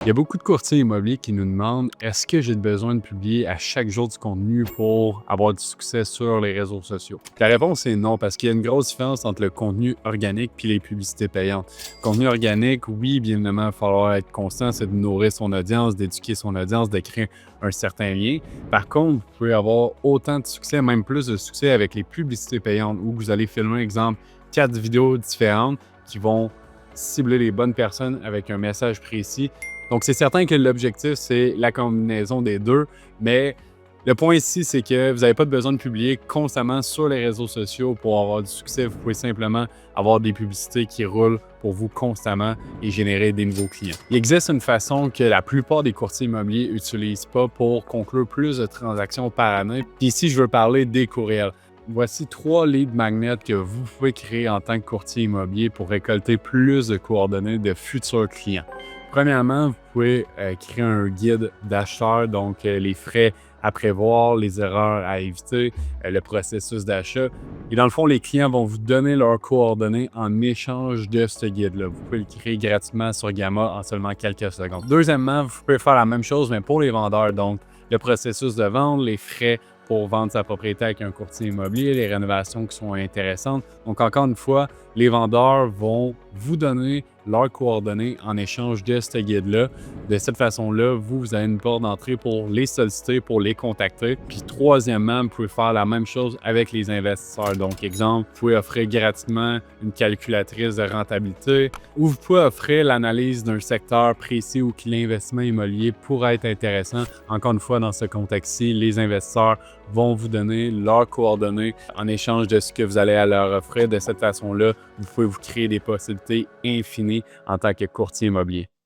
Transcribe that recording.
Il y a beaucoup de courtiers immobiliers qui nous demandent est-ce que j'ai besoin de publier à chaque jour du contenu pour avoir du succès sur les réseaux sociaux? La réponse est non, parce qu'il y a une grosse différence entre le contenu organique et les publicités payantes. Le contenu organique, oui, bien évidemment, il va falloir être constant, c'est de nourrir son audience, d'éduquer son audience, de créer un certain lien. Par contre, vous pouvez avoir autant de succès, même plus de succès avec les publicités payantes, où vous allez filmer, exemple, 4 vidéos différentes qui vont cibler les bonnes personnes avec un message précis. Donc, c'est certain que l'objectif, c'est la combinaison des deux, mais le point ici, c'est que vous n'avez pas besoin de publier constamment sur les réseaux sociaux pour avoir du succès. Vous pouvez simplement avoir des publicités qui roulent pour vous constamment et générer des nouveaux clients. Il existe une façon que la plupart des courtiers immobiliers n'utilisent pas pour conclure plus de transactions par année. Puis ici, je veux parler des courriels. Voici 3 lead magnets que vous pouvez créer en tant que courtier immobilier pour récolter plus de coordonnées de futurs clients. Premièrement, vous pouvez créer un guide d'acheteur, donc les frais à prévoir, les erreurs à éviter, le processus d'achat. Et dans le fond, les clients vont vous donner leurs coordonnées en échange de ce guide-là. Vous pouvez le créer gratuitement sur Gamma en seulement quelques secondes. Deuxièmement, vous pouvez faire la même chose, mais pour les vendeurs. Donc, le processus de vente, les frais pour vendre sa propriété avec un courtier immobilier, les rénovations qui sont intéressantes. Donc, encore une fois, les vendeurs vont vous donner leurs coordonnées en échange de ce guide-là. De cette façon-là, vous avez une porte d'entrée pour les solliciter, pour les contacter. Puis troisièmement, vous pouvez faire la même chose avec les investisseurs. Donc, exemple, vous pouvez offrir gratuitement une calculatrice de rentabilité ou vous pouvez offrir l'analyse d'un secteur précis où l'investissement immobilier pourrait être intéressant. Encore une fois, dans ce contexte-ci, les investisseurs vont vous donner leurs coordonnées en échange de ce que vous allez leur offrir. De cette façon-là, vous pouvez vous créer des possibilités infinies en tant que courtier immobilier.